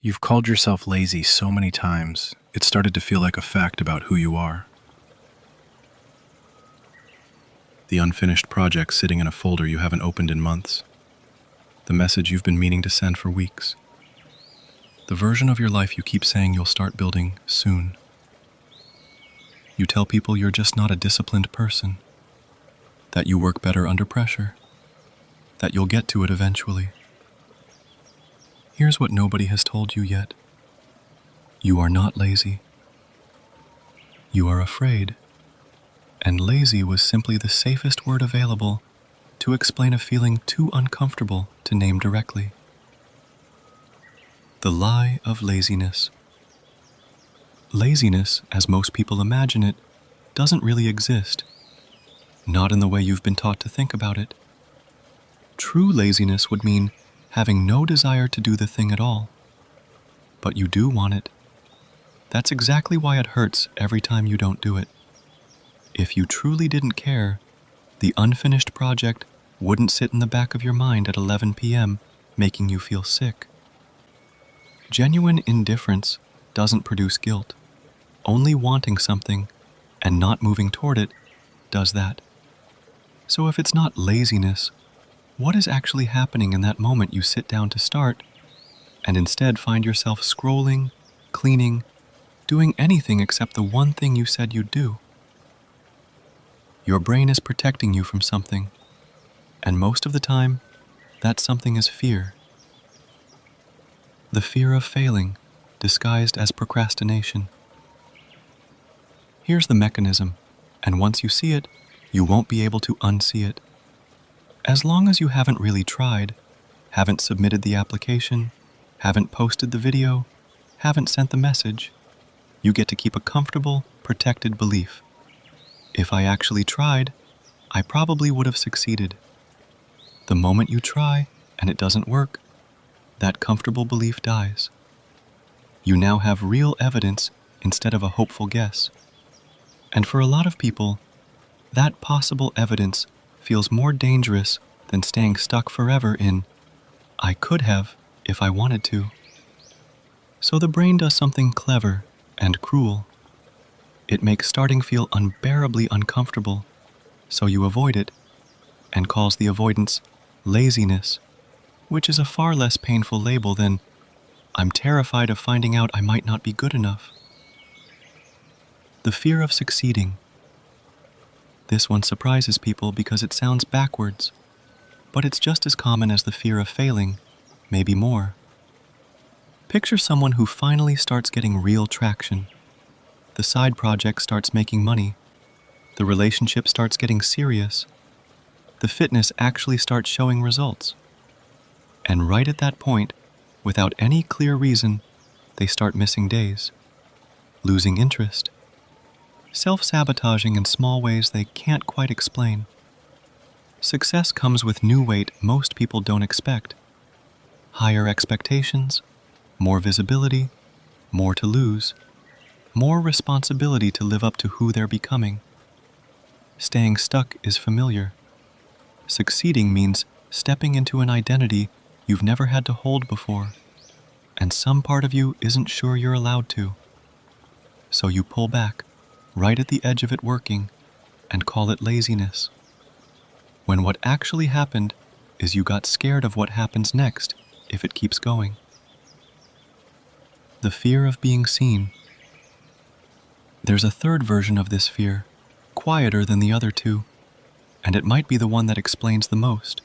You've called yourself lazy so many times, it started to feel like a fact about who you are. The unfinished project sitting in a folder you haven't opened in months. The message you've been meaning to send for weeks. The version of your life you keep saying you'll start building soon. You tell people you're just not a disciplined person, that you work better under pressure, that you'll get to it eventually. Here's what nobody has told you yet. You are not lazy. You are afraid. And lazy was simply the safest word available to explain a feeling too uncomfortable to name directly. The lie of laziness. Laziness, as most people imagine it, doesn't really exist. Not in the way you've been taught to think about it. True laziness would mean having no desire to do the thing at all. But you do want it. That's exactly why it hurts every time you don't do it. If you truly didn't care, the unfinished project wouldn't sit in the back of your mind at 11 p.m., making you feel sick. Genuine indifference doesn't produce guilt. Only wanting something and not moving toward it does that. So if it's not laziness, what is actually happening in that moment you sit down to start and instead find yourself scrolling, cleaning, doing anything except the one thing you said you'd do? Your brain is protecting you from something, and most of the time, that something is fear. The fear of failing, disguised as procrastination. Here's the mechanism, and once you see it, you won't be able to unsee it. As long as you haven't really tried, haven't submitted the application, haven't posted the video, haven't sent the message, you get to keep a comfortable, protected belief. If I actually tried, I probably would have succeeded. The moment you try and it doesn't work, that comfortable belief dies. You now have real evidence instead of a hopeful guess. And for a lot of people, that possible evidence feels more dangerous than staying stuck forever in, I could have if I wanted to. So the brain does something clever and cruel. It makes starting feel unbearably uncomfortable, so you avoid it, and calls the avoidance laziness, which is a far less painful label than, I'm terrified of finding out I might not be good enough. The fear of succeeding. This one surprises people because it sounds backwards, but it's just as common as the fear of failing, maybe more. Picture someone who finally starts getting real traction. The side project starts making money. The relationship starts getting serious. The fitness actually starts showing results. And right at that point, without any clear reason, they start missing days, losing interest, self-sabotaging in small ways they can't quite explain. Success comes with new weight most people don't expect. Higher expectations, more visibility, more to lose, more responsibility to live up to who they're becoming. Staying stuck is familiar. Succeeding means stepping into an identity you've never had to hold before, and some part of you isn't sure you're allowed to. So you pull back, right at the edge of it working, and call it laziness. When what actually happened is you got scared of what happens next if it keeps going. The fear of being seen. There's a third version of this fear, quieter than the other two, and it might be the one that explains the most.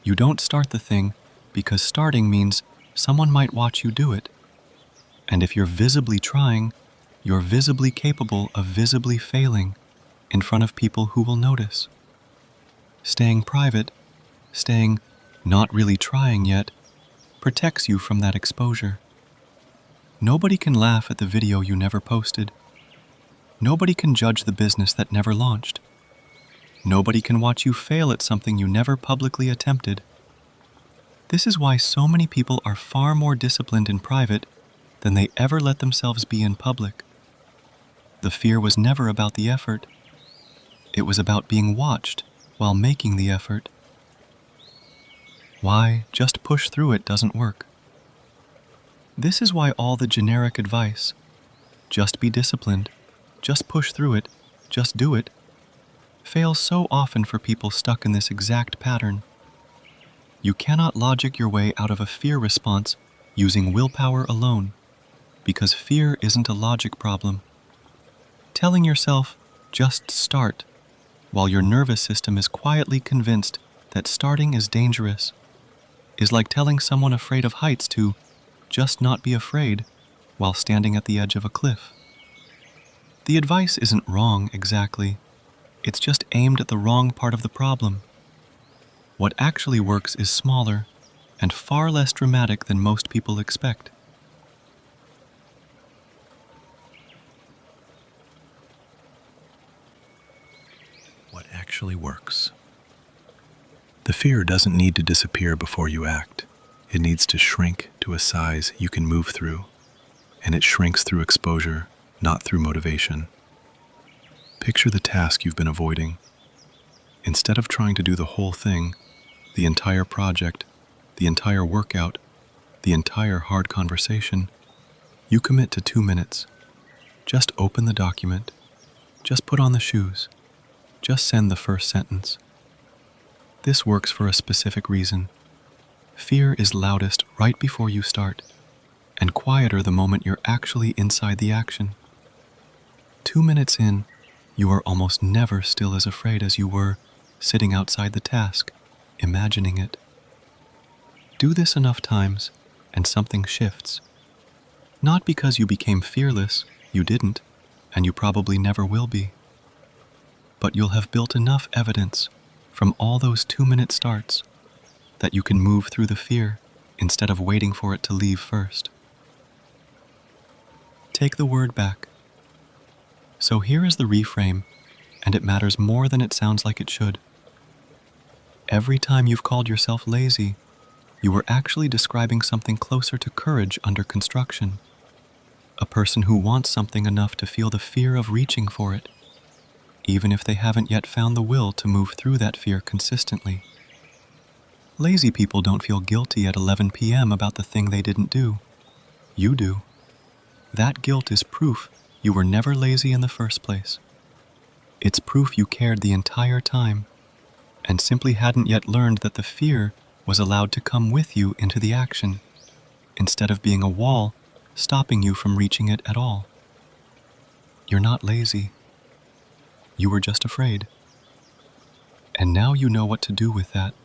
You don't start the thing because starting means someone might watch you do it. And if you're visibly trying, you're visibly capable of visibly failing in front of people who will notice. Staying private, staying not really trying yet, protects you from that exposure. Nobody can laugh at the video you never posted. Nobody can judge the business that never launched. Nobody can watch you fail at something you never publicly attempted. This is why so many people are far more disciplined in private than they ever let themselves be in public. The fear was never about the effort. It was about being watched while making the effort. Why just push through it doesn't work. This is why all the generic advice, just be disciplined, just push through it, just do it, fails so often for people stuck in this exact pattern. You cannot logic your way out of a fear response using willpower alone, because fear isn't a logic problem. Telling yourself, just start, while your nervous system is quietly convinced that starting is dangerous, is like telling someone afraid of heights to just not be afraid while standing at the edge of a cliff. The advice isn't wrong exactly, it's just aimed at the wrong part of the problem. What actually works is smaller and far less dramatic than most people expect. What actually works? The fear doesn't need to disappear before you act. It needs to shrink to a size you can move through, and it shrinks through exposure, not through motivation. Picture the task you've been avoiding. Instead of trying to do the whole thing, the entire project, the entire workout, the entire hard conversation, you commit to 2 minutes. Just open the document. Just put on the shoes. Just send the first sentence. This works for a specific reason. Fear is loudest right before you start, and quieter the moment you're actually inside the action. 2 minutes in, you are almost never still as afraid as you were sitting outside the task, imagining it. Do this enough times, and something shifts. Not because you became fearless, you didn't, and you probably never will be. But you'll have built enough evidence from all those 2-minute starts that you can move through the fear instead of waiting for it to leave first. Take the word back. So here is the reframe, and it matters more than it sounds like it should. Every time you've called yourself lazy, you were actually describing something closer to courage under construction. A person who wants something enough to feel the fear of reaching for it, even if they haven't yet found the will to move through that fear consistently. Lazy people don't feel guilty at 11 p.m. about the thing they didn't do. You do. That guilt is proof you were never lazy in the first place. It's proof you cared the entire time, and simply hadn't yet learned that the fear was allowed to come with you into the action, instead of being a wall stopping you from reaching it at all. You're not lazy. You were just afraid. And now you know what to do with that.